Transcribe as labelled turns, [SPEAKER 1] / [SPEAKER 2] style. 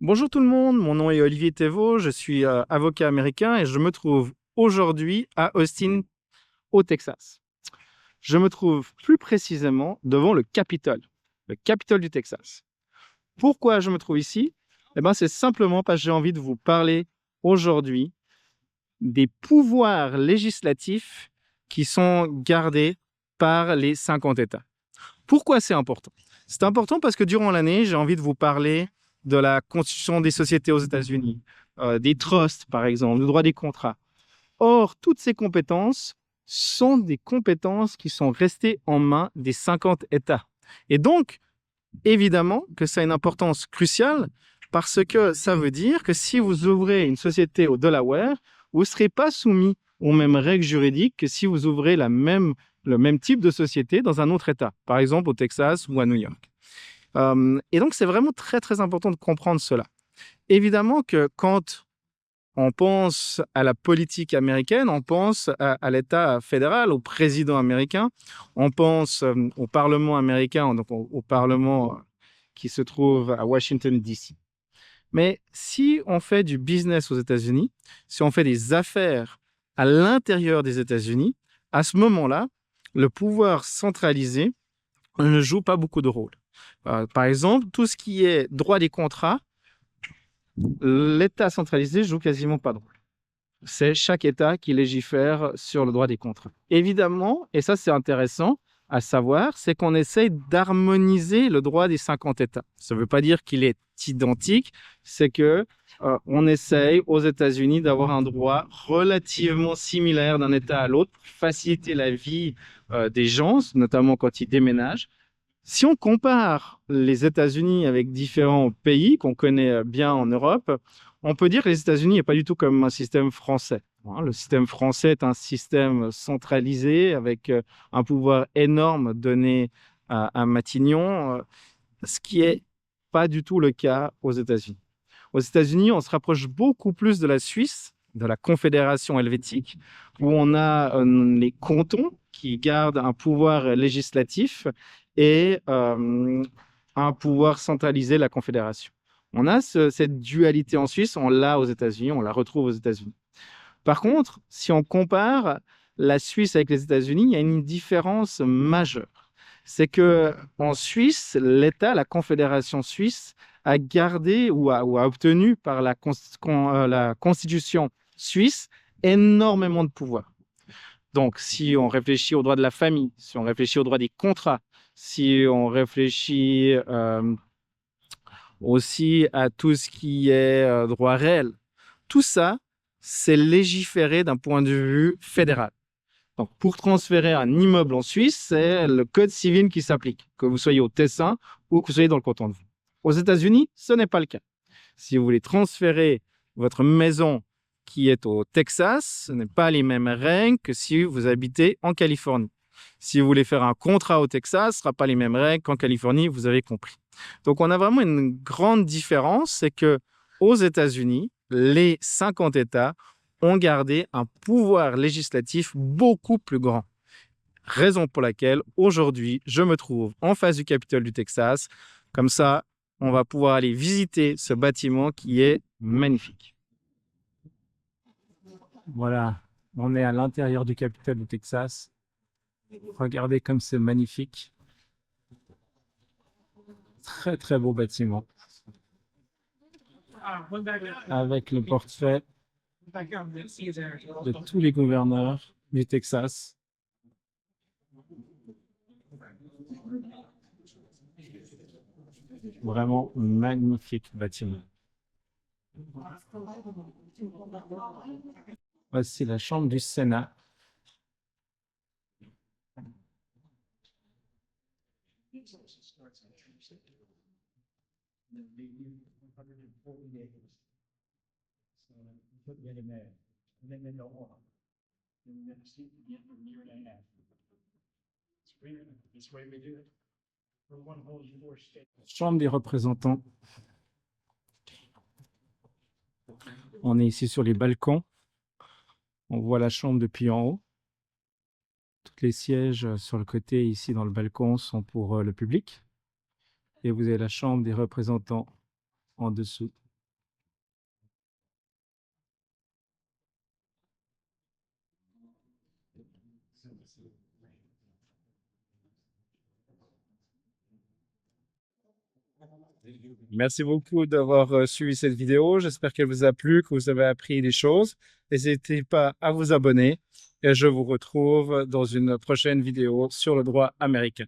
[SPEAKER 1] Bonjour tout le monde, mon nom est Olivier Thévault, je suis avocat américain et je me trouve aujourd'hui à Austin, au Texas. Je me trouve plus précisément devant le Capitole du Texas. Pourquoi je me trouve ici? Eh ben, c'est simplement parce que j'ai envie de vous parler aujourd'hui des pouvoirs législatifs qui sont gardés par les 50 États. Pourquoi c'est important? C'est important parce que durant l'année, j'ai envie de vous parler de la constitution des sociétés aux États-Unis, des trusts, par exemple, le droit des contrats. Or, toutes ces compétences sont des compétences qui sont restées en main des 50 États. Et donc, évidemment que ça a une importance cruciale parce que ça veut dire que si vous ouvrez une société au Delaware, vous ne serez pas soumis aux mêmes règles juridiques que si vous ouvrez le même type de société dans un autre État, par exemple au Texas ou à New York. Et donc, c'est vraiment très, très important de comprendre cela. Évidemment que quand on pense à la politique américaine, on pense à l'État fédéral, au président américain, on pense au Parlement américain, donc au Parlement qui se trouve à Washington, D.C. Mais si on fait du business aux États-Unis, si on fait des affaires à l'intérieur des États-Unis, à ce moment-là, le pouvoir centralisé ne joue pas beaucoup de rôle. Par exemple, tout ce qui est droit des contrats, l'État centralisé joue quasiment pas de rôle. C'est chaque État qui légifère sur le droit des contrats. Évidemment, et ça c'est intéressant à savoir, c'est qu'on essaye d'harmoniser le droit des 50 États. Ça ne veut pas dire qu'il est identique, c'est que on essaye aux États-Unis d'avoir un droit relativement similaire d'un État à l'autre, pour faciliter la vie des gens, notamment quand ils déménagent. Si on compare les États-Unis avec différents pays qu'on connaît bien en Europe, on peut dire que les États-Unis n'est pas du tout comme un système français. Le système français est un système centralisé avec un pouvoir énorme donné à Matignon, ce qui n'est pas du tout le cas aux États-Unis. Aux États-Unis, on se rapproche beaucoup plus de la Suisse, de la Confédération helvétique, où on a les cantons qui gardent un pouvoir législatif et un pouvoir centralisé, la Confédération. On a cette dualité en Suisse, on l'a aux États-Unis, on la retrouve aux États-Unis. Par contre, si on compare la Suisse avec les États-Unis, il y a une différence majeure. C'est que en Suisse, l'État, la Confédération suisse, a gardé ou a obtenu par la Constitution suisse énormément de pouvoir. Donc, si on réfléchit au droit de la famille, si on réfléchit au droit des contrats, si on réfléchit aussi à tout ce qui est droit réel, tout ça, c'est légiféré d'un point de vue fédéral. Donc, pour transférer un immeuble en Suisse, c'est le code civil qui s'applique, que vous soyez au Tessin ou que vous soyez dans le canton de Vaud. Aux États-Unis, ce n'est pas le cas. Si vous voulez transférer votre maison qui est au Texas, ce n'est pas les mêmes règles que si vous habitez en Californie. Si vous voulez faire un contrat au Texas, ce ne sera pas les mêmes règles qu'en Californie, vous avez compris. Donc, on a vraiment une grande différence, c'est que aux États-Unis, les 50 États ont gardé un pouvoir législatif beaucoup plus grand. Raison pour laquelle, aujourd'hui, je me trouve en face du Capitole du Texas. Comme ça, on va pouvoir aller visiter ce bâtiment qui est magnifique. Voilà, on est à l'intérieur du Capitole du Texas. Regardez comme c'est magnifique. Très, très beau bâtiment. Avec le portrait de tous les gouverneurs du Texas. Vraiment magnifique bâtiment. Voici la chambre du Sénat. Chambre des représentants. On est ici sur les balcons. On voit la chambre depuis en haut. Tous les sièges sur le côté ici dans le balcon sont pour le public. Et vous avez la chambre des représentants en dessous. Merci beaucoup d'avoir suivi cette vidéo. J'espère qu'elle vous a plu, que vous avez appris des choses. N'hésitez pas à vous abonner et je vous retrouve dans une prochaine vidéo sur le droit américain.